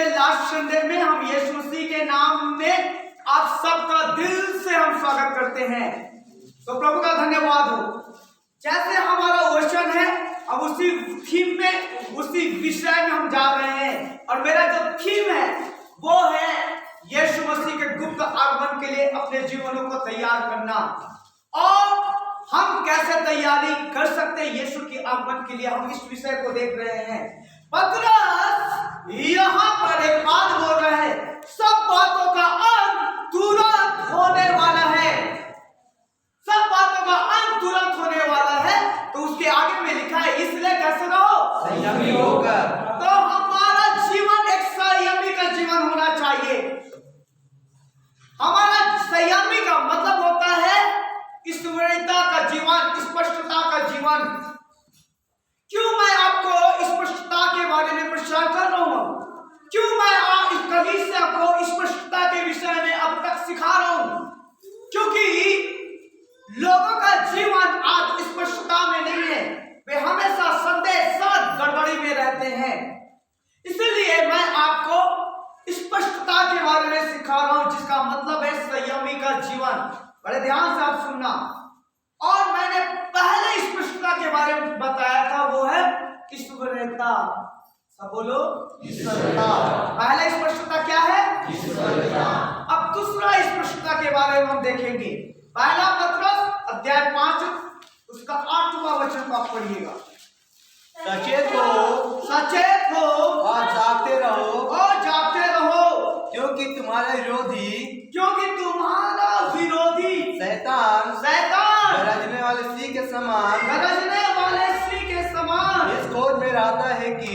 के last Sunday में हम यीशु मसीह के नाम में आप सबका दिल से हम स्वागत करते हैं। तो प्रभु का धन्यवाद हो। जैसे हमारा वचन है, अब उसी थीम में, उसी विषय में हम जा रहे हैं। और मेरा जो थीम है वो है यीशु मसीह के गुप्त आगमन के लिए अपने जीवनों को तैयार करना। और हम कैसे तैयारी कर सकते हैं यीशु के आगमन के लिए, हम इस विषय को देख रहे हैं। पतरस यहाँ पर एक बात बोल रहा है, सब बातों का अंत तुरंत होने वाला है। सब बातों का अंत तुरंत होने वाला है। तो उसके आगे में लिखा है, इसलिए कैसे रहो, संयमी होकर। तो हमारा जीवन एक संयमी का जीवन होना चाहिए। हमारा संयमी का मतलब होता है स्थिरता का जीवन, स्पष्टता का जीवन। क्यों मैं आपको स्पष्टता के बारे में प्रचार कर रहा हूं? क्यों मैं इस कलीसिया को स्पष्टता के विषय में अब तक सिखा रहा हूं? क्योंकि लोगों का जीवन आज स्पष्टता में नहीं है, वे हमेशा संदेह साथ गड़बड़ी में रहते हैं। इसलिए मैं आपको स्पष्टता के बारे में सिखा रहा हूं, जिसका मतलब है संयमी का जीवन। बड़े ध्यान से आप सुनना। और मैंने पहले स्पष्टता के बारे में बताया था, वो है ईश्वरता। सब बोलो, ईश्वरता। पहला स्पष्टता क्या है? ईश्वरता। अब दूसरा स्पष्टता के बारे में हम देखेंगे। पहला पत्रस अध्याय 5 उसका 8वां वचन आप पढ़िएगा। सचेत हो, सचेत हो और जागते रहो, और जागते रहो, क्योंकि तुम्हारा विरोधी शैतान गरजने वाले सिंह के समान इस खोज में रहता है कि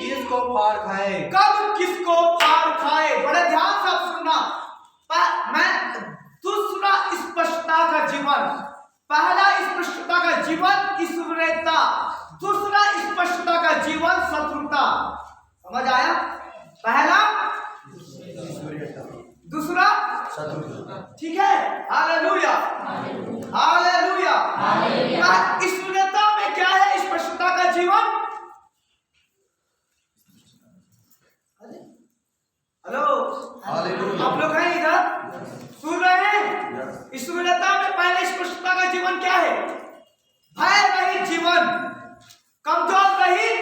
किसको फाड़ खाए। कब किसको फाड़ खाए। बड़े ध्यान से आप सुनना। मैं दूसरा स्पष्टता का जीवन, पहला स्पष्टता का जीवन ईश्वरता, दूसरा स्पष्टता का जीवन शत्रुता। समझ आया? पहला दूसरा शत्रुता। ठीक है? Hallelujah, hallelujah. ईश्वरता में क्या है? स्पष्टता का जीवन। हेलो, आप लोग हैं इधर, सुन रहे हैं? ईश्वरता में पहले स्पष्टता का जीवन क्या है? भय रहित जीवन, कमजोर रहित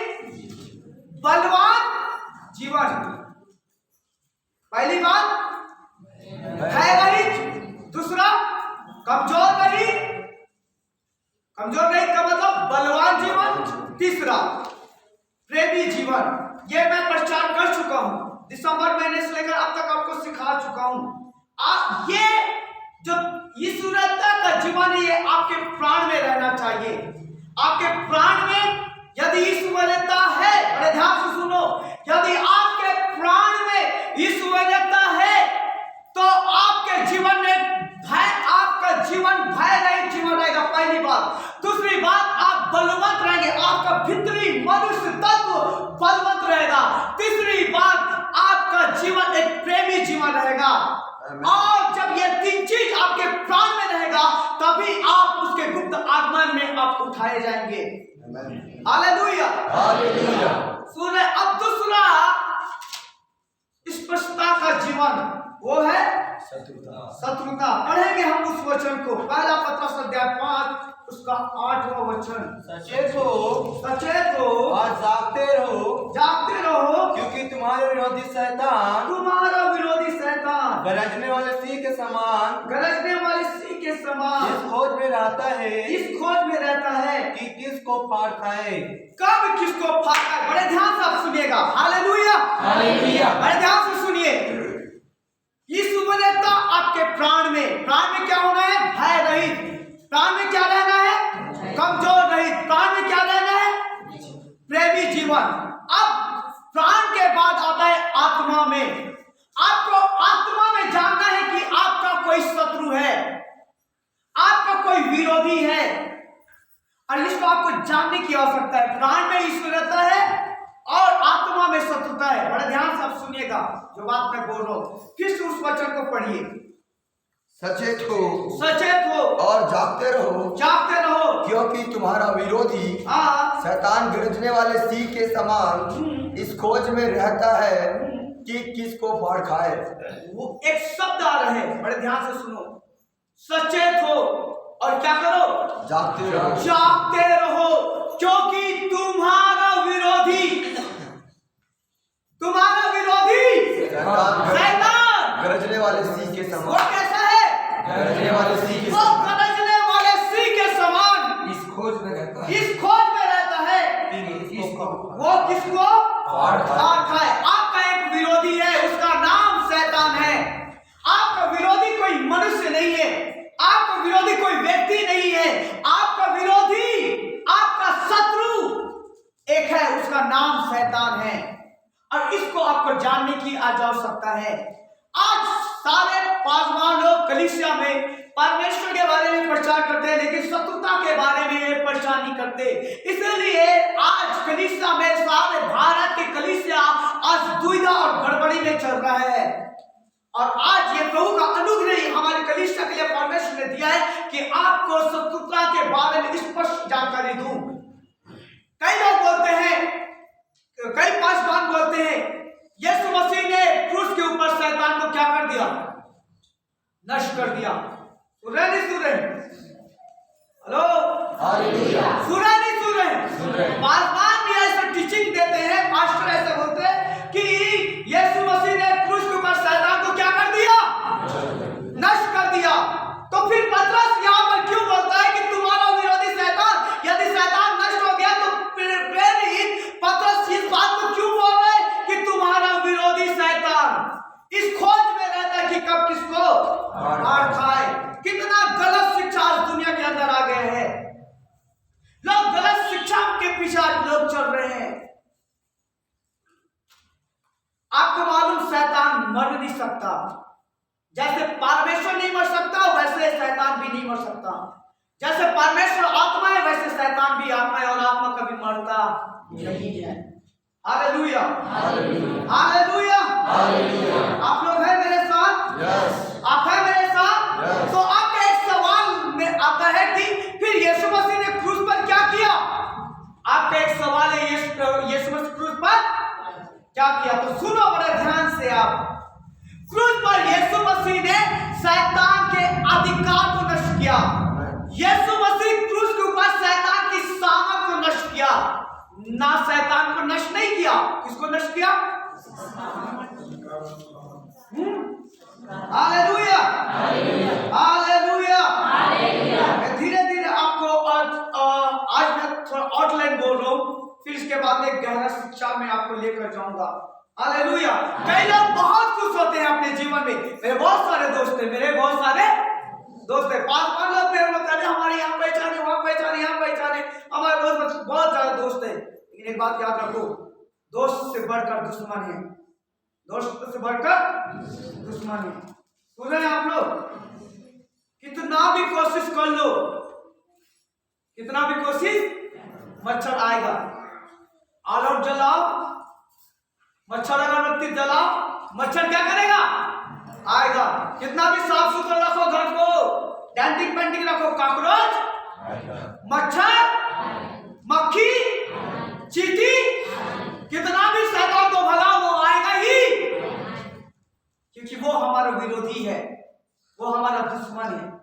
बलवान जीवन। पहली बात भय रहित, दूसरा कमजोर रहित। कमजोर रहित का मतलब बलवान जीवन। तीसरा प्रेमी जीवन। ये मैं प्रचार कर चुका हूं, दिसंबर महीने से लेकर अब तक आपको सिखा चुका हूं। ये जो ईश्वरता का जीवन है, ये आपके प्राण में रहना चाहिए। आपके प्राण में यदि ईश्वरता है, बड़े ध्यान से सुनो, यदि आपके प्राण में ईश्वरता है तो आपके जीवन में भय, आपका जीवन भय रहित जीवन रहेगा। पहली बात। दूसरी बात, आप बलवंत रहेंगे, आपका भीतरी मनुष्य तत्व बलवंत रहेगा। तीसरी बात, आपका जीवन एक प्रेमी जीवन रहेगा। और जब ये तीन चीज आपके प्राण में रहेगा, तभी आप उसके गुप्त आगमन में आप उठाए जाएंगे। Hallelujah, hallelujah. सुने, अब दूसरा स्पष्टता का जीवन वो है शत्रुता। पढ़ेंगे हम उस वचन को। पहला पत्रस अध्याय 5 उसका 8वां वचन। सचेत हो और जागते रहो, क्योंकि तुम्हारा विरोधी शैतान गरजने वाले सिंह के समान इस खोज में रहता है कि किसको फाड़ खाए। कब किसको फाड़ खाए। बड़े ध्यान से आप सुनिएगा। Hallelujah, hallelujah. बड़े ध्यान से सुनिए। ईश्वरता आपके प्राण में क्या होना है? भय रहित। प्राण में क्या रहना है? कमजोर रहित। प्राण में क्या रहना है? प्रेमी जीवन। अब प्राण के बाद आता है आत्मा में। आपको आत्मा में जानना है कि आपका कोई शत्रु है, आपका कोई विरोधी है, और इसको आपको जानने की आवश्यकता है। प्राण में ईश्वरता है और आत्मा में शत्रुता है। बड़े ध्यान से आप सुनिएगा जो बात मैं बोल रहा हूं। फिर उस वचन को पढ़िए। सचेत हो सचेत हो और जागते रहो, क्योंकि तुम्हारा विरोधी शैतान गरजने वाले सिंह के समान इस खोज में रहता है कि किसको फाड़ खाए। वो एक शब्द आ रहे हैं, बड़े ध्यान से सुनो। सचेत हो और क्या करो? जागते रहो, क्योंकि तुम्हारा विरोधी शैतान गरजने वाले सिंह के वो समान, कैसा है? गरजने वाले सिंह के वो गरजने वाले सिंह के समान इस खोज में रहता है वो किसको फाड़ खाए। आपका एक विरोधी है, उसका नाम शैतान है। आपका विरोधी कोई मनुष्य नहीं है, आपका विरोधी कोई व्यक्ति नहीं है, आपका विरोधी, आपका शत्रु एक है, उसका नाम शैतान है। और इसको आपको जानने की आज आवश्यकता है। आज सारे पासवान लोग कलीसिया में परमेश्वर के बारे में प्रचार करते हैं, लेकिन शत्रुता के बारे में प्रचार नहीं करते। इसलिए आज कलीसिया में, सारे भारत के कलीसिया आज दुविधा और गड़बड़ी में चल रहा है। और आज ये प्रभु का अनुग्रह हमारे कलीसिया के लिए परमेश्वर ने दिया है कि आपको शत्रुता के बारे में स्पष्ट जानकारी दूं। कई लोग बोलते हैं, कई पासवान बोलते हैं, यीशु मसीह ने क्रूस के ऊपर शैतान को क्या कर दिया? नष्ट कर दिया। सुन रहे नहीं सुन रहे? हेलो, सुन रहे नहीं सुन रहे? पासवान भी ऐसा टीचिंग देते हैं, पास्टर ऐसे बोलते हैं कि यीशु मसीह ने क्रूस के ऊपर शैतान को क्या कर दिया? नष्ट कर दिया। तो फिर पतरस यहाँ पर क्यों बोलता है कि तुम्हारा विरोधी शैतान? यदि शैतान नष्ट हो गया तो प्रेरित पतरस इस बात को क्यों बोल रहे हैं कि तुम्हारा विरोधी शैतान इस खोज में रहता है कि कब किसको फाड़ खाए। कितना गलत शिक्षा दुनिया के अंदर आ गए हैं। लोग गलत शिक्षा के पीछे लोग चल रहे हैं। आपको मालूम, शैतान मर नहीं सकता। जैसे परमेश्वर नहीं मर सकता, वैसे शैतान भी नहीं मर सकता। जैसे परमेश्वर आत्मा है, वैसे शैतान भी आत्मा है, और आत्मा कभी मरता नहीं है। Hallelujah, hallelujah. आप लोग हैं मेरे साथ? आप हैं मेरे साथ? तो आपका एक सवाल में आता है कि फिर यीशु मसीह ने क्रूस पर क्या किया? आपका एक सवाल है, यीशु मसीह क्रूस पर क्या किया? तो सुनो बड़े ध्यान से आप। क्रूस पर यीशु मसीह ने शैतान के अधिकार को नष्ट किया। यीशु मसीह क्रूस के ऊपर शैतान की सामर्थ को नष्ट किया, ना शैतान को नष्ट नहीं किया। किसको नष्ट किया? Hallelujah, hallelujah. मैं धीरे धीरे आपको आज मैं थोड़ा आउटलाइन बोल रहा हूँ, फिर इसके बाद में गहरा शिक्षा में आपको लेकर जाऊंगा। हालेलुया। कई लोग बहुत खुश होते हैं अपने जीवन में। मेरे बहुत सारे दोस्त हैं, पांच लोग मेरे बताते हैं, हमारे यहाँ पहचाने, वहां पहचाने, यहाँ पहचाने, हमारे बहुत ज्यादा दोस्त हैं। लेकिन एक बात याद रखो, दोस्त से बढ़कर दुश्मन है, दोस्त से बढ़कर दुश्मन है। सुन रहे हैं आप लोग? कितना भी कोशिश कर लो, कितना भी कोशिश, मच्छर आएगा। ऑल आउट जलाओ, मच्छर अगरबत्ती जलाओ, मच्छर क्या करेगा? आएगा। कितना भी साफ सुथरा रखो घर को, डेंटिंग पेंटिंग रखो, कॉकरोच, मच्छर, मक्खी, चींटी, कितना भी शैतान को भगाओ, वो आएगा ही, क्योंकि वो हमारा विरोधी है, वो हमारा दुश्मन है।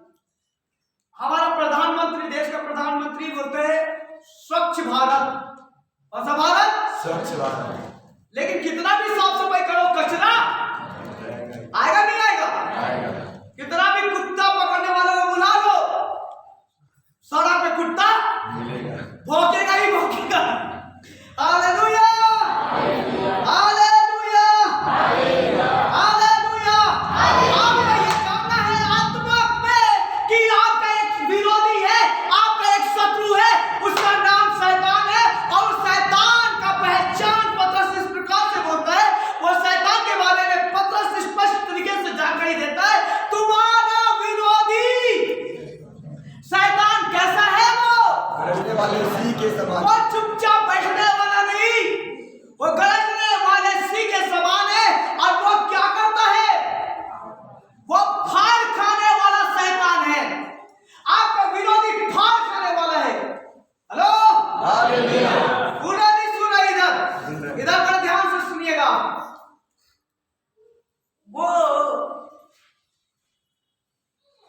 हमारा प्रधानमंत्री, देश का प्रधानमंत्री बोलते हैं स्वच्छ भारत। कौन सा भारत? स्वच्छ भारत। लेकिन कितना भी साफ सफाई करो, कचरा आएगा नहीं आएगा? कितना भी कुत्ता पकड़ने वालों को बुला लो, सड़क पे कुत्ता भौंकेगा ही भौंकेगा। Hallelujah, hallelujah, hallelujah. आपका ये कहना है आत्मा में कि आपका एक विरोधी है, आपका एक शत्रु है, उसका नाम शैतान है। और शैतान का पहचान पतरस इस प्रकार से बोलता है, वो शैतान के वो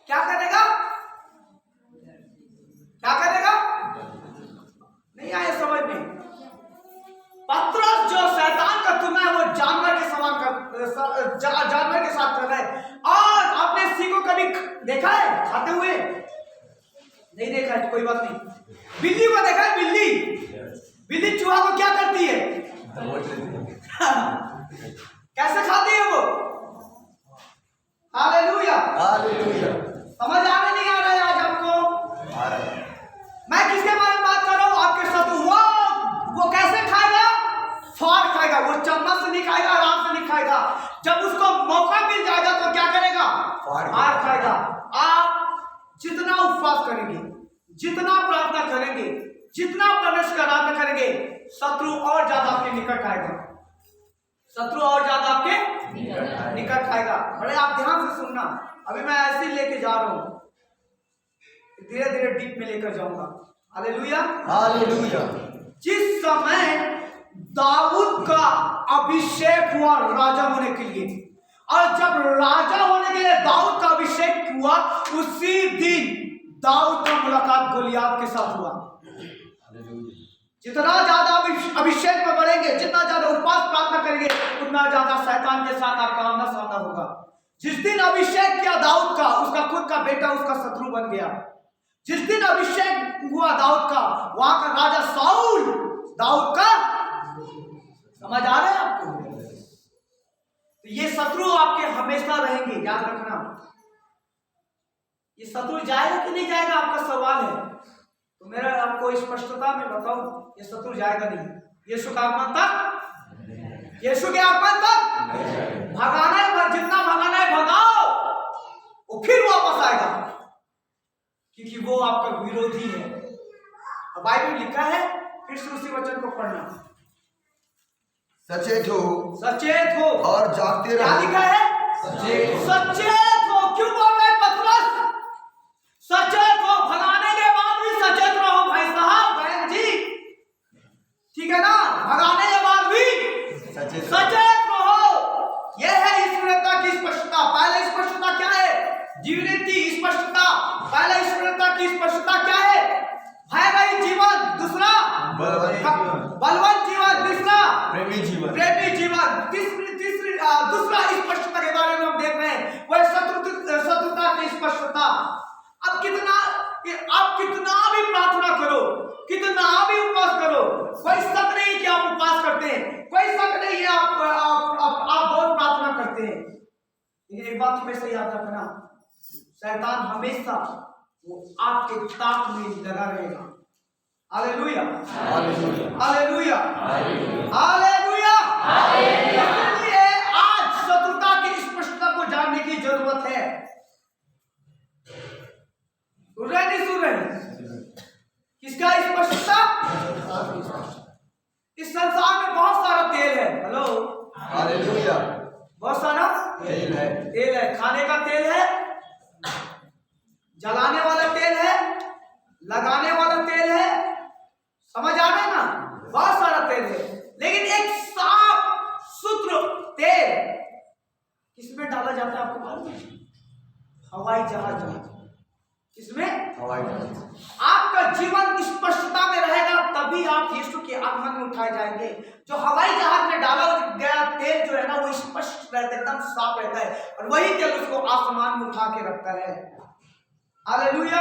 क्या करेगा? क्या करेगा? नहीं आया समझ में। पतरस जो शैतान का तुलना है वो जानवर के समान जानवर के साथ कर रहा है। और आपने इसी को कभी देखा है खाते हुए? नहीं देखा है, कोई बात नहीं। बिल्ली को देखा है? बिल्ली चूहा को क्या करती है? कैसे खाती है वो? Hallelujah, hallelujah. समझ आ रहा नहीं आ रहा है आज आपको? आ रहा है। मैं किसके बारे में बात कर रहा हूँ? आपके शत्रु। वो कैसे खाएगा? फाड़ खाएगा। वो चम्मच से नहीं खाएगा, आराम से नहीं खाएगा। जब उसको मौका मिल जाएगा तो क्या करेगा? फाड़ खाएगा। आप जितना उपवास करेंगे, जितना प्रार्थना करेंगे, जितना परमेश्वर का आराधना करेंगे, शत्रु और ज्यादा आपके निकट आएगा। शत्रु और ज्यादा आपके निकट आएगा। बड़े आप ध्यान से सुनना, अभी मैं ऐसे ही लेके जा रहा हूं, धीरे धीरे डीप में लेकर जाऊंगा। Hallelujah, hallelujah. जिस समय दाऊद का अभिषेक हुआ राजा होने के लिए, और जब राजा होने के लिए दाऊद का अभिषेक हुआ, उसी दिन दाऊद का मुलाकात गोलियात के साथ हुआ। जितना ज्यादा अभिषेक में बढ़ेंगे, जितना ज्यादा उपवास प्रार्थना करेंगे, उतना ज्यादा शैतान के साथ आपका आमना सामना होगा। जिस दिन अभिषेक किया दाऊद का, उसका खुद का बेटा उसका शत्रु बन गया। जिस दिन अभिषेक हुआ दाऊद का, वहां का राजा साउल दाऊद का, समझ आ रहा है आपको? तो ये शत्रु आपके हमेशा रहेंगे, याद रखना। ये शत्रु जाएगा कि नहीं जाएगा, आपका सवाल है। तो मेरा आपको स्पष्टता में बताऊं, ये शत्रु जाएगा नहीं। यीशु का आगमन तक, यीशु के आगमन तक भगाना है, जितना भगाना है भगाओ, वो फिर वापस आएगा, क्योंकि वो आपका विरोधी है। अब बाइबल में लिखा है, फिर से उसी वचन को पढ़ना। सचेत हो, सचेत हो और जागते रहो। क्या लिखा है? सचेत हो। क्यों बोल रहे पतरस? सचेत हो, भगाने के बाद भी सचेत रहो भाई साहब, बहन जी, ठीक है ना? भगाने के बाद भी सचेत रहो। यह है ईश्वरता की स्पष्टता। पहले स्पष्टता क्या है? जीवनीति स्पष्टता। पहले ईश्वरता की स्पष्टता क्या है? भयरहित जीवन। दूसरा बलवंत जीवन। तीसरा प्रेमी जीवन। तीसरी दूसरा स्पष्टता के बारे में हम देख रहे हैं, वह शत्रुता की स्पष्टता। अब कितना भी प्रार्थना करो, कितना भी उपवास करो, कोई शक नहीं कि आप उपवास करते हैं, कोई शक नहीं है आप बहुत प्रार्थना करते हैं। लेकिन एक बात हमेशा याद रखना, शैतान हमेशा वो आपके ताक में लगा रहेगा। Hallelujah, hallelujah, hallelujah. इसलिए आज शत्रुता की स्पष्टता को जानने की जरूरत है। सुन रहे नहीं सुन रहे? किसका स्पष्टता? इस संसार में बहुत सारा तेल है। Hello, hallelujah. बहुत सारा तेल है। खाने का तेल है, जलाने वाला तेल है, लगाने वाला तेल है, समझ आ रहा है ना? बहुत सारा तेल है, लेकिन एक साफ सुथरा तेल किसमें डाला जाता है आपको मालूम है? हवाई जहाज में। किसमें? हवाई जहाज। आपका जीवन स्पष्टता में रहेगा, तभी आप यीशु के आगमन में उठाए जाएंगे। जो हवाई जहाज में डाला गया तेल जो है ना, वो स्पष्ट रहता है, एकदम साफ रहता है, और वही तेल उसको आसमान में उठा के रखता है। Hallelujah,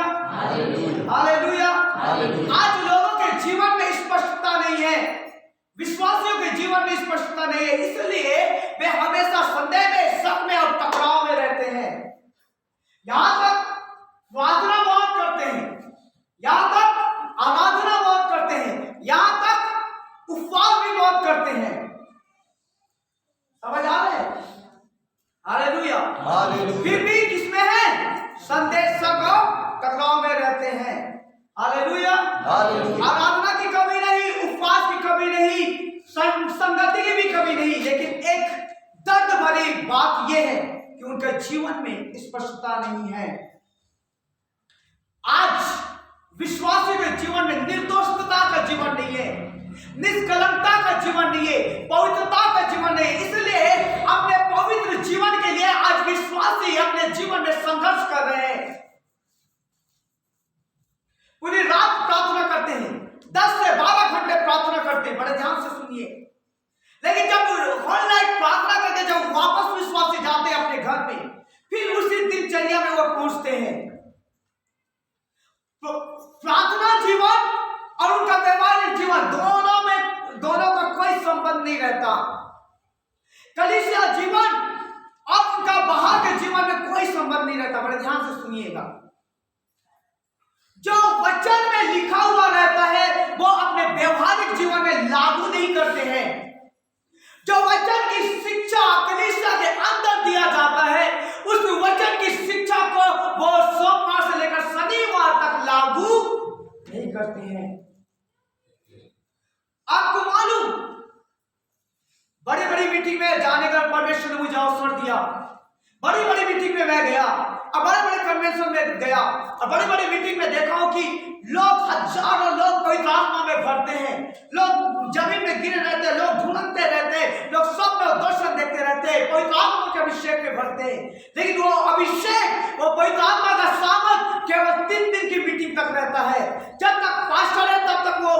hallelujah. आज लोगों के जीवन में स्पष्टता नहीं है, विश्वासियों के जीवन में स्पष्टता नहीं है, इसलिए वे हमेशा संदेह में, शक में और टकराव में रहते हैं। यहां तक प्रार्थना बहुत करते हैं, यहां तक आराधना बहुत करते हैं, यहां तक उपवास भी बहुत करते हैं। समझ आ रहे हैं? Hallelujah, hallelujah. फिर भी किसमें है? संदेश और टकराव में रहते हैं। Hallelujah, hallelujah. आराधना की कमी नहीं, उपवास की कमी नहीं, संगति की भी कमी नहीं, लेकिन एक दर्द भरी बात यह है कि उनके जीवन में स्पष्टता नहीं है। आज विश्वासी के जीवन में निर्दोषता का जीवन नहीं है, निष्कलंकता का जीवन नहीं है, पवित्रता का जीवन नहीं है। इसलिए अपने पवित्र जीवन के लिए सुनिए। लेकिन जब होल नाइट प्रार्थना करके जब वापस विश्वास से जाते हैं अपने घर में, फिर उसी दिनचर्या में वो पहुंचते हैं। तो प्रार्थना जीवन और उनका वैवाहिक जीवन दोनों का कोई संबंध नहीं रहता। कलीसिया जीवन और उनका बाहर के जीवन में कोई संबंध नहीं रहता। बड़े ध्यान से सुनिएगा, जो वचन में लिखा हुआ रहता है वो अपने व्यवहारिक जीवन में लागू नहीं करते हैं। जो वचन की शिक्षा कलीसिया के अंदर दिया जाता है, उस वचन की शिक्षा को वो सोमवार से लेकर शनिवार तक लागू नहीं करते हैं। आपको मालूम, बड़ी बड़ी मीटिंग में जाने का परमेश्वर ने मुझे अवसर दिया। बड़ी बड़ी मीटिंग में मैं गया और बड़े बड़े कन्वेंशन में गया और बड़ी बड़ी मीटिंग में देखा हूं कि लोग, हजारों लोग पवित्र आत्मा में भरते हैं, लोग जमीन में गिरे रहते हैं, लोग ढूंढते रहते हैं, लोग सब में दर्शन देखते रहते हैं, पवित्र आत्मा के अभिषेक में भरते हैं। लेकिन वो अभिषेक, वो पवित्र आत्मा का सामर्थ केवल 3 दिन की मीटिंग तक रहता है। जब तक पास्टर है तब तक वो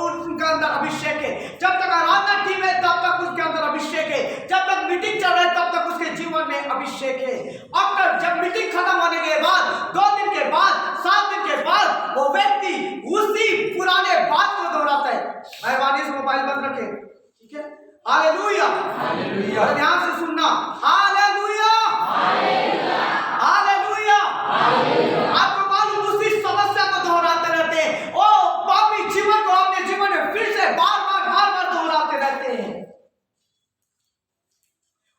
उनका अंदर अभिषेक है, जब तक आराधना टीम है तब तक उसके अंदर अभिषेक है, जब तक मीटिंग चल रहा है तब तक उसके जीवन में अभिषेक है। और जब मीटिंग खत्म होने के बाद, 2 दिन के बाद, 7 दिन के बाद, वो व्यक्ति उसी पुराने बात को दोहराता है। मेहरबानी से मोबाइल बंद रखे, ठीक है? हालेलुया, हालेलुया, ध्यान से सुनना। Hallelujah, hallelujah, hallelujah, hallelujah. आपको मालूम, उसी समस्या को दोहराते रहते हैं। ओ पापी जीवन को अपने जीवन में फिर से बार बार दोहराते रहते हैं।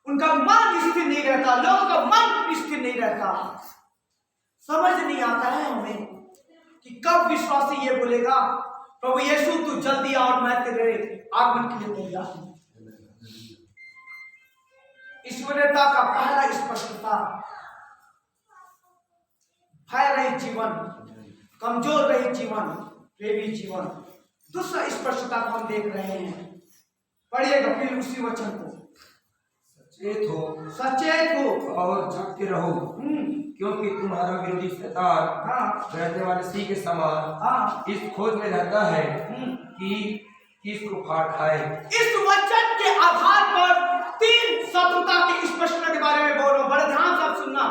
उनका मन स्थिर नहीं रहता, लोगों का मन स्थिर नहीं रहता। समझ नहीं आता है हमें कि कब विश्वासी ये बोलेगा, प्रभु यीशु तू जल्दी आ और मैं तेरे आगमन के लिए तैयार हूं। ईश्वरीयता का पहला स्पष्टता, भय रहित जीवन, कमजोर रहित जीवन, प्रेमी जीवन। दूसरा स्पष्टता को हम देख रहे हैं, पढ़िएगा फिर उसी वचन को। सचेत हो और जागते रहो, क्योंकि तुम्हारा विरोधी शैतान रहने वाले सी के समान इस खोज में रहता है कि किसको फाड़ खाए। इस वचन के आधार पर 3 शत्रुता की स्पष्टता के बारे में बोल रहा हूं। बड़े ध्यान से आप सुनना।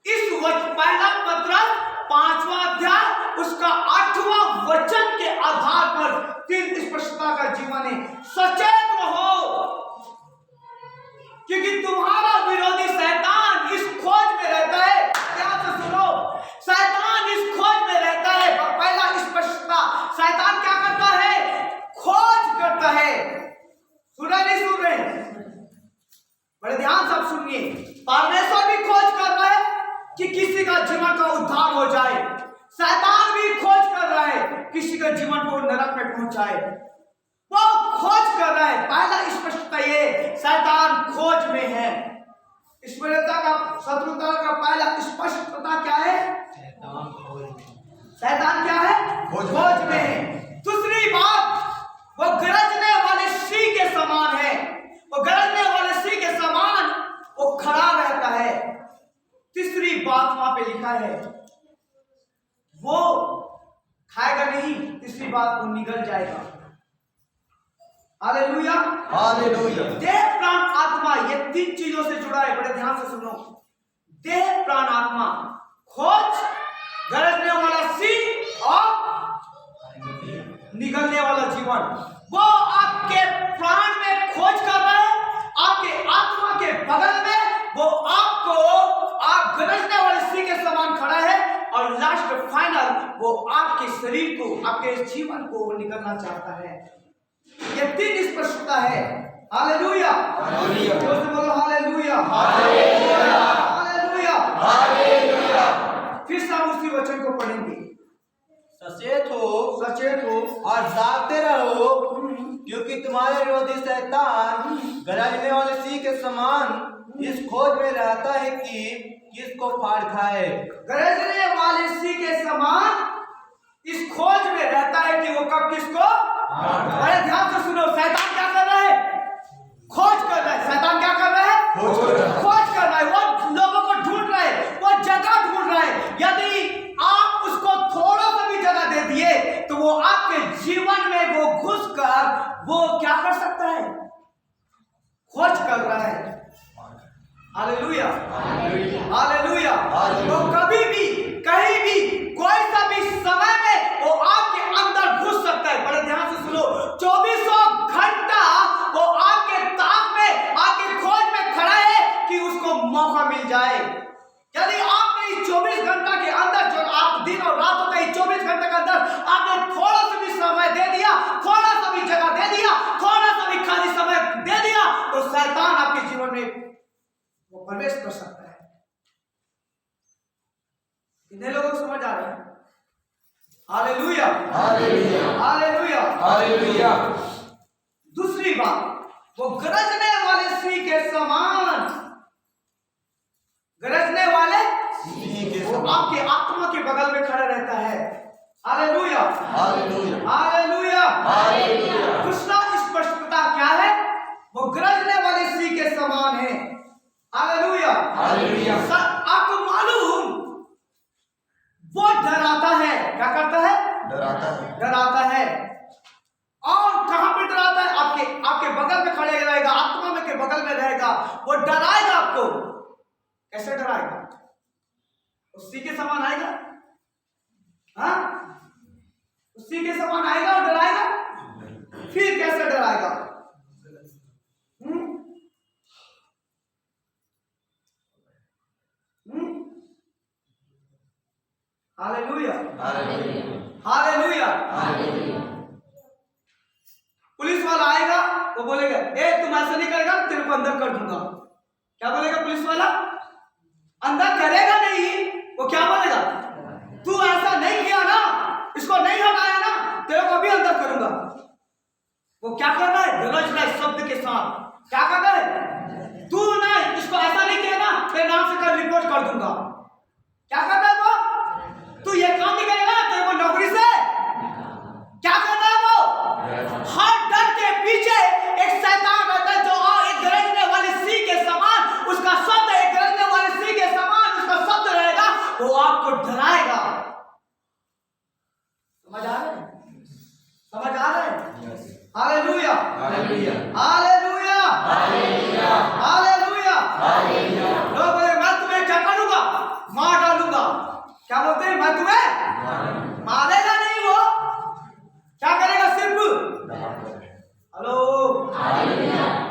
इस पहला पत्रस 5वां अध्याय उसका 8वां वचन के आधार पर 3 स्पष्टता का जीवन है। सचेत रहो, क्योंकि तुम्हारा विरोधी शैतान इस खोज में रहता है। ध्यान से सुनो, शैतान इस खोज में रहता है। पहला स्पष्टता, शैतान क्या करता है? खोज करता है। सुना नहीं सुन रहे? बड़े ध्यान से आप सुनिए। परमेश्वर भी खोज कर रहा है कि किसी का जीवन का उद्धार हो जाए। शैतान भी खोज कर रहा है किसी का जीवन को नरक में पहुंचाए। वो खोज कर रहा है। पहला स्पष्टता ये, शैतान खोज में है। ईश्वरीयता का, शत्रुता का पहला स्पष्टता क्या है? शैतान क्या है? खोज में है। दूसरी बात, वो गरजने वाले सिंह के समान है। वो गरजने वाले सिंह के समान वो खड़ा रहता है। तीसरी बात वहां पे लिखा है, वो खाएगा नहीं, तीसरी बात वो निगल जाएगा। Hallelujah, hallelujah. देह प्राण आत्मा, ये 3 चीजों से जुड़ा है। बड़े ध्यान से सुनो। देह प्राण आत्मा, खोज, गरजने वाला सिंह और निगलने वाला जीवन। वो आपके प्राण में खोज कर रहा है, आपके आत्मा के बगल में वो आपको, आप गरजने वाले सिंह के समान खड़ा है, और लास्ट फाइनल वो आपके शरीर को, आपके जीवन को निकलना चाहता है। ये 3 स्पष्टता है। हालेलुया, हालेलुया, बोलो हालेलुया, हालेलुया, हालेलुया, हालेलुया। फिर से हम उसी वचन को पढ़ेंगे। सचेत हो और जागते रहो, क्योंकि तुम्हारे विरोधी शैतान गरजने वाले सिंह के समान इस खोज में रहता है कि किसको फाड़ खाए। गरजने वाले सिंह के समान इस खोज में रहता है कि वो कब किसको। अरे ध्यान से सुनो, शैतान क्या कर रहा है? खोज कर रहा है। शैतान क्या कर रहा है? खोज कर रहा है। वो लोगों को ढूंढ रहा है, वो जगह ढूंढ रहा है। यदि आप उसको थोड़ा सा भी जगह दे दिए तो वो आपके जीवन में वो घुसकर वो क्या कर कर सकता है? खोज कर रहा है। Hallelujah, hallelujah. वो कभी भी, कहीं भी, कोई सा भी समय में वो आपके अंदर घुस सकता है। बड़े ध्यान से सुनो, 24 घंटा वो आपके ताक में, आपके खोज में खड़ा है कि उसको मौका मिल जाए। यदि आपने इस 24 घंटा के अंदर, जो आप दिन और रात होता है, 24 घंटे के अंदर आपने थोड़ा सा भी समय दे दिया, थोड़ा सा भी जगह दे दिया, थोड़ा सा भी खाली समय दे दिया, तो शैतान आपके जीवन में वो प्रवेश कर सकता है। कितने लोगों को समझ आ रहा है? Hallelujah, hallelujah, hallelujah, hallelujah. दूसरी बात, वो गरजने वाले सिंह के समान, गरजने वाले सिंह के वो समान। आपके आत्मा के बगल में खड़ा रहता है। Hallelujah, hallelujah, hallelujah, hallelujah. दूसरा स्पष्टता क्या है? वो गरजने वाले सिंह के समान है। Hallelujah, hallelujah. आपको मालूम, वो डराता है। क्या करता है? डराता है, डराता है। और कहां पे डराता है? आपके आपके बगल में खड़े रहेगा, आत्मा में के बगल में रहेगा, वो डराएगा आपको। कैसे डराएगा? उसी के समान आएगा, हाँ? उसी के समान आएगा और डराएगा? फिर कैसे डराएगा? Hallelujah, hallelujah, hallelujah. पुलिस वाला आएगा, वो बोलेगा, ए तुम ऐसा नहीं करेगा, तेरे को अंदर कर दूंगा। क्या बोलेगा पुलिस वाला? अंदर करेगा नहीं, वो क्या बोलेगा? तू ऐसा नहीं किया ना, इसको नहीं हटाया ना, तेरे को भी अंदर करूंगा। वो क्या कर रहा है? गरज रहा है शब्द के साथ। क्या कर रहा है? तू ना इसको ऐसा नहीं किया ना, तेरे नाम से कल रिपोर्ट कर दूंगा। क्या कर रहा है वो? तू ये काम नहीं करेगा, तेरे को नौकरी से क्या करना है? वो हर डर के पीछे एक शैतान रहता है, जो एक गरजने वाली सिंह के समान, उसका शब्द एक गरजने वाली सिंह के समान उसका शब्द रहेगा, वो आपको डराएगा। समझ आ रहा है? समझ आ रहा है? Hallelujah, hallelujah, hallelujah, hallelujah, hallelujah, hallelujah. लोग बोले, मैं तुम्हें क्या करूंगा? मार डालूंगा। क्या बोलते हैं? मैं तुम्हें मारेगा नहीं, वो क्या करेगा? सिर्फ हेलो,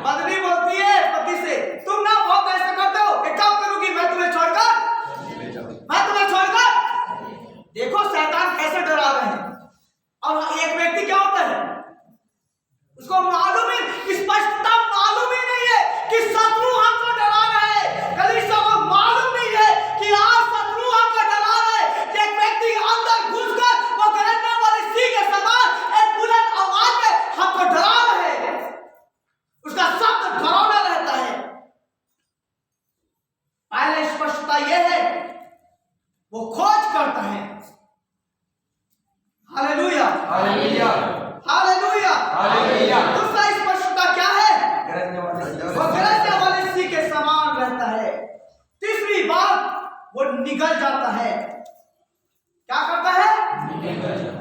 पत्नी बोलती है पति से, तुम ना बहुत ऐसा करते हो, एक काम करूंगी, मैं तुम्हें छोड़कर देखो शैतान कैसे डरा रहे हैं। और एक व्यक्ति क्या होता है, उसको मालूम ही, स्पष्टता मालूम ही नहीं है कि शत्रु हमको डरा रहे हैं। कभी सबको मालूम नहीं है कि आज शत्रु हमको डरा रहे हैं। एक व्यक्ति अंदर घुसकर वो गरजने वाले सिंह के समान एक बुलंद आवाज में हमको डरा रहे हैं। उसका शब्द डरावना रहता है। पहले स्पष्टता यह है, वो खोज करता है। Hallelujah, hallelujah, hallelujah, hallelujah. दूसरा स्पष्टता क्या है? वो गरजने हालेलुया, वाले सिंह के समान रहता है। तीसरी बात, वो निगल जाता है। क्या करता है?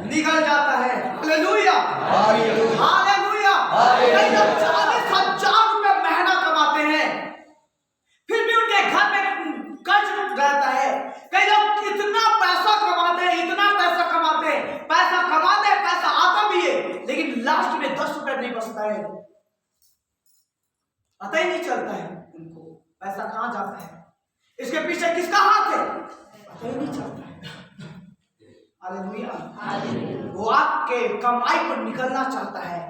निगल जाता है। Hallelujah, hallelujah, hallelujah. हालेलुया। कई लोग 40,000 रुपए महीना कमाते हैं, फिर भी उनके घर में कर्ज रहता है। कई लोग इतना पैसा कमाते हैं, इतना पैसा कमाते हैं, पैसा आता भी है, लेकिन लास्ट में 10 रुपए नहीं बचता है। पता ही नहीं चलता है उनको पैसा कहां जाता है, इसके पीछे किसका हाथ है, पता ही नहीं चलता है। हालेलुया। वो आपके कमाई को निकलना चाहता है,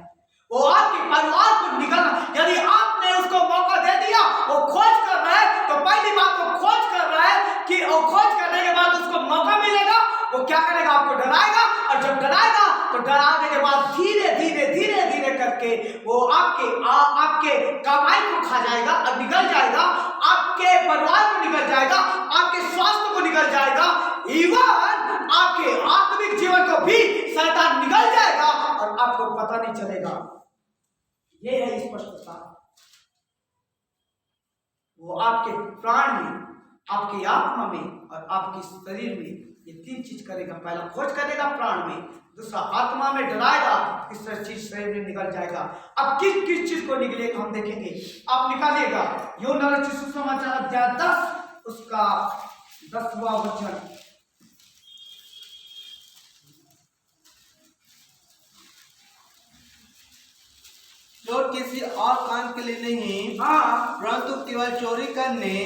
वो आपके परिवार को निकलना। यदि आपने उसको मौका दे दिया, वो खोज कर रहा है, तो पहली बात वो खोज कर रहा है कि वो खोज करने के बाद उसको मौका मिलेगा, वो क्या करेगा? आपको डराएगा। और जब डराएगा तो डराने के बाद धीरे धीरे धीरे धीरे करके वो आपके कमाई को खा जाएगा और निकल जाएगा, आपके परिवार को निकल जाएगा, आपके स्वास्थ्य को निकल जाएगा, इवन आपके आत्मिक जीवन को भी शैतान निकल जाएगा और आपको पता नहीं चलेगा। ये है स्पष्टता। वो आपके प्राण में, आपकी आत्मा में और आपके शरीर में ये 3 चीज करेगा। पहला खोज करेगा प्राण में, दूसरा आत्मा में डराएगा, तीसरा चीज शरीर में निकल जाएगा। अब किस किस चीज को निकलेगा हम देखेंगे। आप निकालिएगा यूहन्ना रचित सुसमाचार अध्याय 10 उसका 10वां वचन। चोर किसी और काम के लिए नहीं, हाँ, परंतु केवल चोरी करने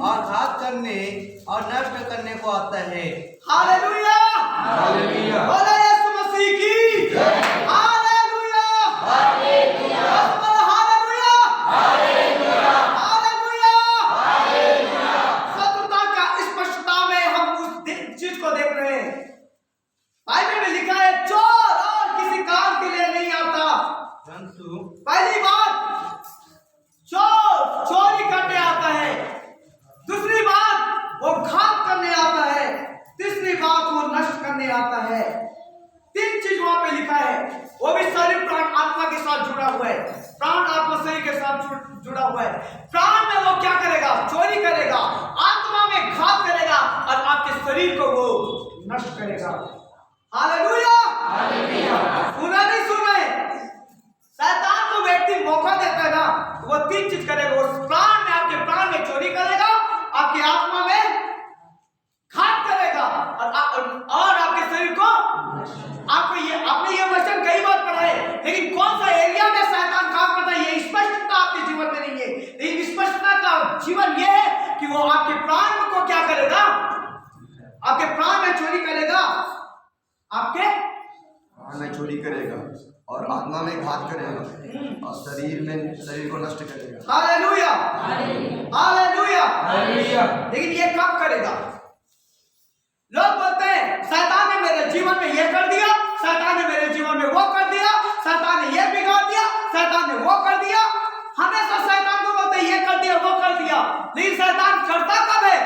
और घात करने और नष्ट करने को आता है। हालेलुया, हालेलुया, बोलो यीशु मसीह की जय। Hallelujah, hallelujah, hallelujah, hallelujah, hallelujah. शत्रुता का स्पष्टता में हम उस चीज को देख रहे हैं। बाइबल में लिखा है चोर और किसी काम के लिए नहीं आता। परंतु पहली बात, चोर चोरी करने आता है। दूसरी बात, वो घात करने आता है। तीसरी बात, वो नष्ट करने आता है। 3 चीज वहां पे लिखा है। वो भी शरीर प्राण आत्मा के साथ जुड़ा हुआ है। प्राण आत्मा शरीर के साथ जुड़ा हुआ है। प्राण में वो क्या करेगा? चोरी करेगा। आत्मा में घात करेगा और आपके शरीर को वो नष्ट करेगा। Hallelujah, hallelujah. सुना नहीं सुन रहे? शैतान को व्यक्ति मौका देता है ना, वो 3 चीज करेगा। वो प्राण में, आपके प्राण में चोरी करेगा, आपकी आत्मा में घात करेगा और आपके शरीर को, आपने ये वचन कई बार पढ़ा है, लेकिन कौन सा एरिया में शैतान काम करता है ये स्पष्टता आपके जीवन में नहीं है। लेकिन स्पष्टता का जीवन ये है कि वो आपके प्राण को क्या करेगा? आपके प्राण में चोरी करेगा, आपके प्राण में चोरी करेगा और आत्मा में घात करेगा और शरीर को नष्ट करेगा। Hallelujah, hallelujah, hallelujah. लेकिन ये कब करेगा? लोग बोलते हैं शैतान ने मेरे जीवन में ये कर दिया, शैतान ने मेरे जीवन में वो कर दिया, शैतान ने ये बिगाड़ दिया, शैतान ने वो कर दिया। हमेशा शैतान को बोलते हैं ये कर दिया, वो कर दिया। लेकिन शैतान करता कब है?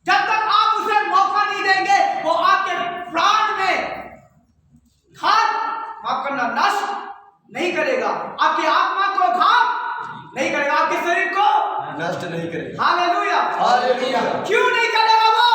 जब तक आप उसे मौका नहीं देंगे, वो आपके प्राण में घात, माफ करना, नष्ट नहीं करेगा। आपकी आत्मा को घात नहीं करेगा, आपके शरीर को नष्ट नहीं करेगा। Hallelujah, hallelujah. क्यों नहीं करेगा वो?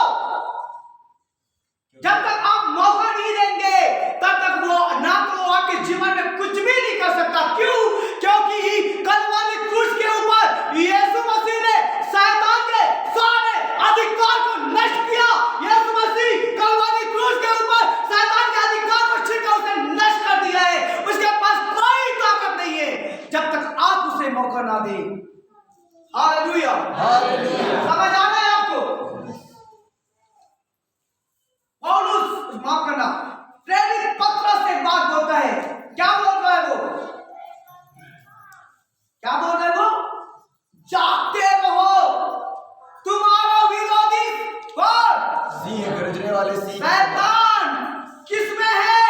जब तक आप मौका नहीं देंगे तब तक वो ना तो आपके जीवन में कुछ भी नहीं कर सकता। क्यों? क्योंकि कलवारी क्रूस के ऊपर यीशु मसीह ने शैतान के सारे अधिकार को नष्ट किया। यीशु मसीह कलवारी क्रूस के ऊपर शैतान के अधिकार को छीनकर उसे नष्ट कर दिया है। उसके पास कोई ताकत नहीं है जब तक आप उसे मौका ना दें। Hallelujah, hallelujah. समझ आ रहा है आपको? पौलुस, माफ करना, प्रेरित पत्रस एक बात बोलता है। क्या बोल रहा है वो? क्या बोल रहा है वो? जागते रहो, तुम्हारा विरोधी कौन? सिंह, गरजने वाले सिंह। शैतान किसमें है?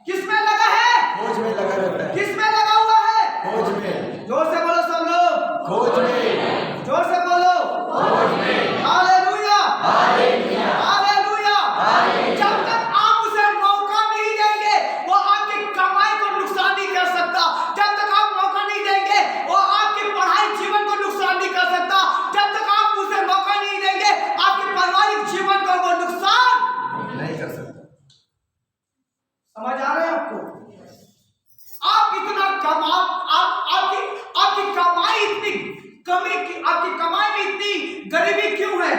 किसमें लगा है? खोज में लगा रहता है। किसमें लगा हुआ है? खोज में। जोर से बोलो सब लोग, खोज में। जोर से बोलो, खोज में। Hallelujah, hallelujah, hallelujah. जब तक आप उसे मौका नहीं देंगे, वो आपकी कमाई को नुकसान नहीं कर सकता। जब तक आप मौका नहीं देंगे, वो आपकी पढ़ाई जीवन को नुकसान नहीं कर सकता। जब तक आप उसे मौका नहीं देंगे, आपके पारिवारिक जीवन को वो नुकसान नहीं कर सकता। समझ आ रहा है आपको? आप इतना कमा, आपकी कमाई इतनी कमी की, आपकी कमाई में इतनी गरीबी क्यों है?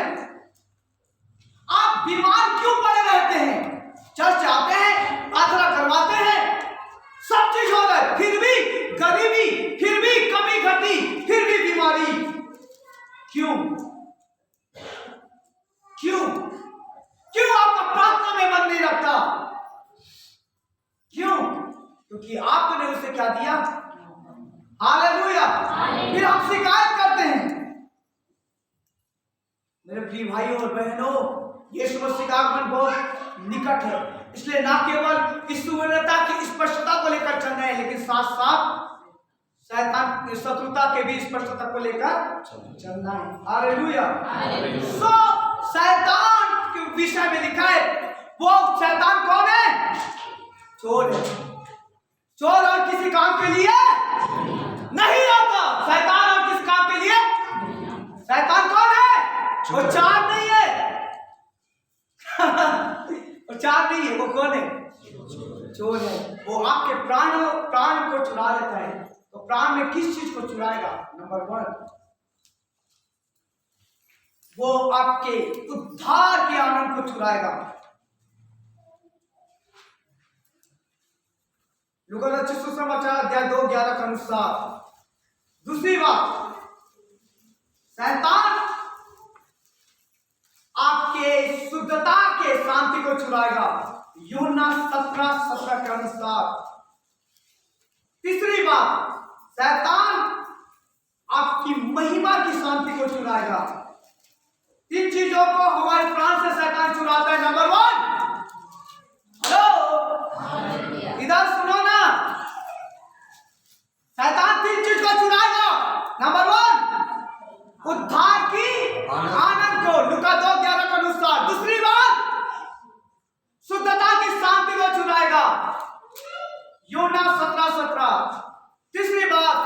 आप बीमार क्यों पड़े रहते हैं? चर्च आते हैं, प्रार्थना करवाते हैं, सब चीज हो रहा है, फिर भी गरीबी, फिर भी कमी घटी, फिर भी बीमारी। क्यों? क्यों? क्यों आपका प्रार्थना में मन नहीं रखता? क्यों? क्योंकि आपने उसे क्या दिया? हालेलुया। फिर हम शिकायत करते हैं। मेरे प्रिय भाइयों और बहनों, यीशु मसीह का आगमन बहुत निकट है, इसलिए ना केवल इस सुवर्णता की स्पष्टता को लेकर चलना है, लेकिन साथ साथ शैतान की शत्रुता के भी स्पष्टता को लेकर चलना है। हालेलुया। सो शैतान के विषय में लिखा है, वो शैतान कौन है? चोर है। चोर और किसी काम के लिए नहीं आता। शैतान और किस काम के लिए? शैतान कौन है? वो चार नहीं है। वो चार नहीं है, वो कौन है? तो प्राण में किस चीज को चुराएगा? नंबर 1, वो आपके उद्धार के आनंद को चुराएगा। लूका रचित सुसमाचार अध्याय 2:11 के अनुसार। दूसरी बात, शैतान आपके शुद्धता के शांति को चुराएगा, यूहन्ना 17:17 के अनुसार। तीसरी बात, शैतान आपकी महिमा की शांति को चुराएगा। 3 चीजों को हमारे प्राण से शैतान चुराता है। नंबर 1, हेलो, इधर सुनो ना, शैतान 3 चीज को चुराएगा। नंबर 1, उद्धार की आनंद को, लूका 2:11 के अनुसार। दूसरी बात, शुद्धता की शांति को चुराएगा, यूहन्ना 17:17। तीसरी बात,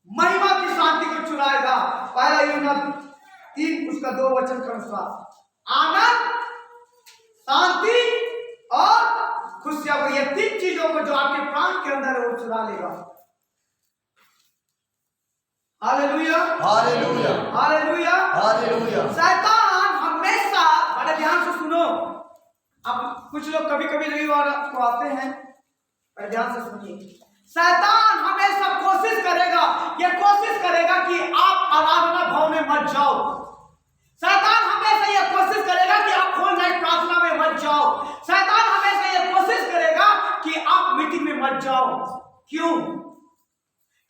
महिमा की शांति को चुराएगा, पहला यूहन्ना 3 उसका 2 वचन के अनुसार। आनंद, शांति और खुशियां को, ये 3 चीजों को जो आपके प्राण के अंदर है वो चुरा लेगा। Hallelujah, hallelujah, hallelujah, hallelujah. शैतान हमेशा, बड़े ध्यान से सुनो, अब कुछ लोग कभी कभी रविवार को आते हैं, बड़े ध्यान से सुनिए। शैतान हमेशा कोशिश करेगा, ये कोशिश करेगा कि आप आराधना भाव में मत जाओ। शैतान हमेशा ये कोशिश करेगा कि आप होल नाइट प्रार्थना में मत जाओ। शैतान हमेशा ये कोशिश करेगा कि आप मीटिंग में मत जाओ। क्यों?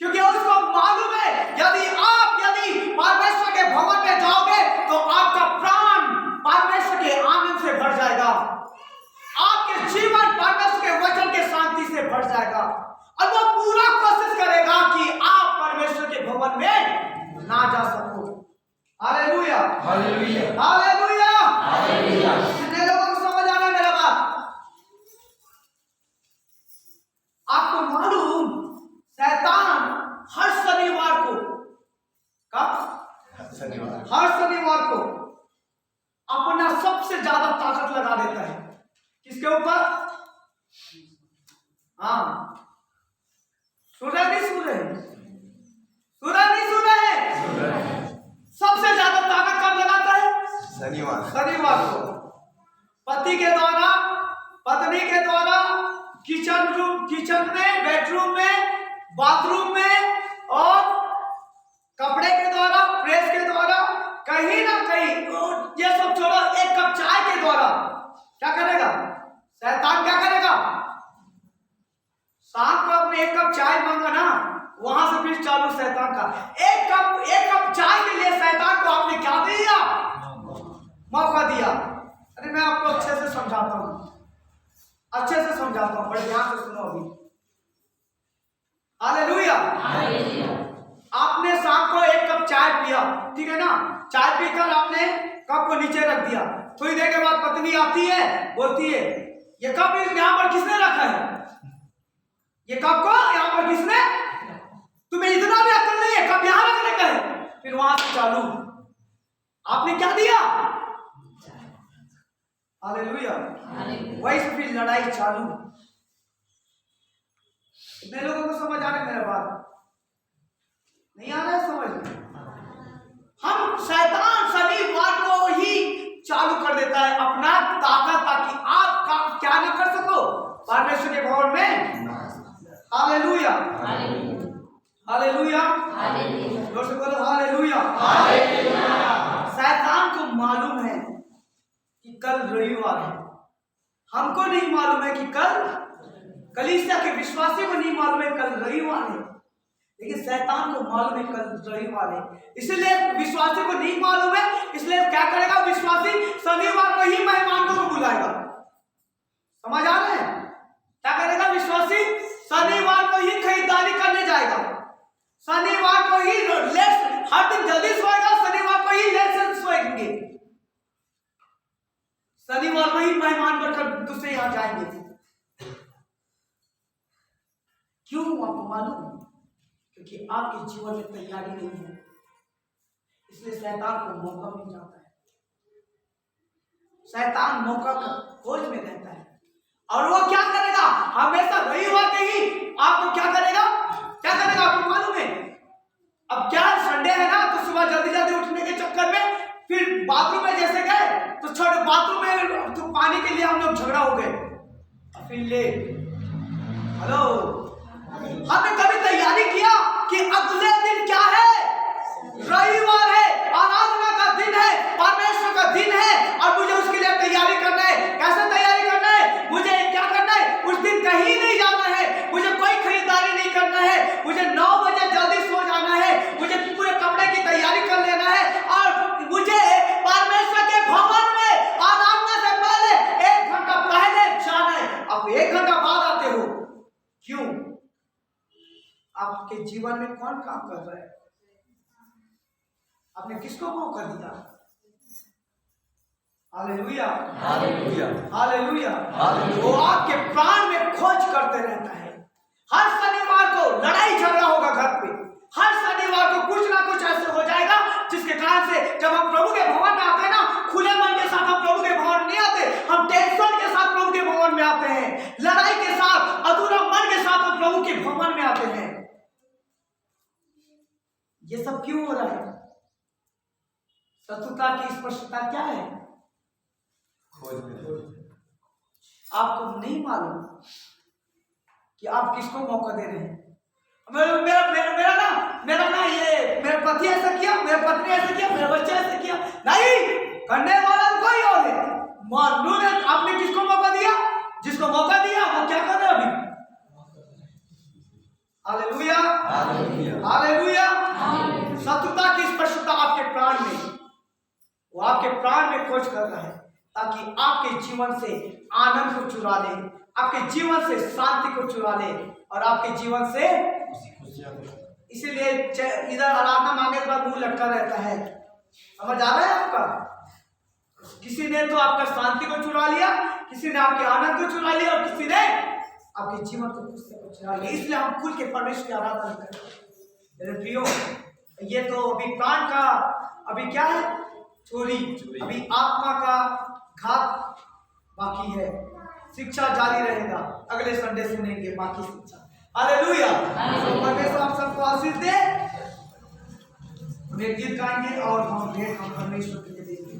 क्योंकि उसको मालूम है यदि परमेश्वर के भवन में जाओगे तो आपका प्राण परमेश्वर के आनंद से भर जाएगा, आपके जीवन परमेश्वर के वचन के शांति से भर जाएगा, और वो पूरा कोशिश करेगा कि आप परमेश्वर के भवन में ना जा सको। Hallelujah, hallelujah, hallelujah, hallelujah. कितने लोगों को समझ आ रहा है मेरा बात? आपको मालूम, शैतान हर शनिवार को, कब? हर शनिवार को अपना सबसे ज्यादा ताकत लगा देता है। किसके ऊपर? हाँ, सुन रहे नहीं सुन रहे? सुन रहे नहीं सुन रहे? सबसे ज्यादा ताकत कब लगाता है? शनिवार को। पति के द्वारा, पत्नी के द्वारा, किचन में, बेडरूम में, बाथरूम में, और कपड़े के द्वारा, प्रेस के द्वारा, कहीं ना कहीं, ये सब छोड़ो, 1 कप चाय के द्वारा क्या करेगा शैतान? क्या करेगा? शाम को अपने 1 कप चाय मांगा ना, वहां से फिर चालू शैतान का। 1 कप चाय के लिए शैतान को आपने क्या दिया? मौका दिया। अरे मैं आपको अच्छे से समझाता हूं, बड़े ध्यान से सुनो अभी। हालेलुया, आपने शाम को 1 कप चाय पिया, ठीक है ना? चाय पीकर आपने कप को नीचे रख दिया। थोड़ी देर के बाद पत्नी आती है, बोलती है, ये कप यहाँ पर किसने रखा है? ये कप को यहाँ पर किसने? तुम्हें इतना भी अक्ल नहीं है, कप यहाँ रखने का है। फिर वहां से चालू, आपने क्या दिया? हालेलुया, वही से फिर लड़ाई चालू। कितने लोगों को समझ आ रहा है मेरा बात? नहीं आ रहा है समझ? हम शैतान शनिवार को ही चालू कर देता है अपना ताकत, ताकि आप क्या ना कर सको परमेश्वर के भवन में। हालेलुया, हालेलुया, जोर से बोलो हालेलुया। शैतान को मालूम है कि कल रविवार है, हमको नहीं मालूम है कि कलीसिया के विश्वासी को नहीं मालूम है कल रविवार है, लेकिन शैतान को मालूम है कल रविवार है। इसलिए विश्वासी को नहीं मालूम है, इसलिए क्या करेगा विश्वासी? शनिवार को ही मेहमानों को बुलाएगा। समझ आ रहे हैं? क्या करेगा विश्वासी? शनिवार को ही खरीदारी करने जाएगा, शनिवार को ही हर दिन जल्दी सोएगा, शनिवार को ही लेट से सोएंगे, शनिवार को ही मेहमान बनकर दूसरे यहां जाएंगे। क्यों? आपको मालूम? क्योंकि आपके जीवन में तैयारी नहीं है, इसलिए शैतान को मौका मिल जाता है। शैतान मौका का खोज में रहता है, और वो क्या करेगा? हमेशा रविवार के ही आपको क्या करेगा? मिले। हेलो, हमने कभी तैयारी किया कि अगले दिन क्या है? रविवार है, आराधना का दिन है, परमेश्वर का दिन है और मुझे उसके लिए तैयारी करना है। कैसे तैयारी करना है? मुझे क्या करना है? उस दिन कहीं नहीं जाना है, मुझे कोई खरीदारी नहीं करना है, मुझे 9 बजे जल्दी सो जाना है, मुझे पूरे कपड़े की तैयारी कर लेना है और मुझे परमेश्वर के भवन में आराधना से पहले 1 घंटा पहले जाना है। अब 1 घंटा बाद आते हो, क्यों? आपके जीवन में कौन काम कर रहा है? आपने किसको मौका दिया? Hallelujah, hallelujah, hallelujah. हालेलुया। वो आपके प्राण में खोज करते रहता है। हर शनिवार को लड़ाई झगड़ा होगा घर पे, हर शनिवार को कुछ ना कुछ ऐसे हो जाएगा जिसके कारण से जब हम प्रभु के भवन में आते हैं ना, खुले मन के साथ हम प्रभु के भवन नहीं आते, हम टेंशन के साथ प्रभु के भवन में आते हैं, लड़ाई के साथ, अधूरा मन के साथ हम प्रभु के भवन में आते हैं। ये सब क्यों हो रहा है? शत्रुता की स्पष्टता क्या है? आपको नहीं मालूम कि आप किसको मौका दे रहे हैं। मेरा ना ये मेरे पति ऐसा किया, मेरे पत्नी ऐसा किया, मेरे बच्चे ऐसा किया, नहीं, करने वाला कोई और है। मालूम है आपने किसको मौका दिया? जिसको मौका दिया वो क्या कर रहे हैं अभी? Hallelujah, hallelujah, hallelujah. शत्रुता की स्पष्टता आपके प्राण में, वो आपके प्राण में खोज कर रहा है ताकि आपके जीवन से आनंद को चुरा ले, आपके जीवन से शांति को चुरा ले और आपके जीवन से इसीलिए इधर आराधना मांगने के बाद मुंह लटका रहता है। समझ आ रहा है आपका? किसी ने तो आपका शांति को चुरा लिया, किसी ने आपके आनंद को चुरा लिया और किसी ने आपके जीवन को चुरा लिया। इसलिए हम खुल के परमेश्वर की आराधना करते हैं। मेरे प्रियो, ये तो अभी प्राण का अभी क्या है? चोरी। अभी आत्मा का घात बाकी है। शिक्षा जारी रहेगा, अगले संडे सुनेंगे बाकी शिक्षा। हालेलुया, परमेश्वर आप सबको आशीष दे। हम एक गीत गाएंगे और हम परमेश्वर के लिए देंगे।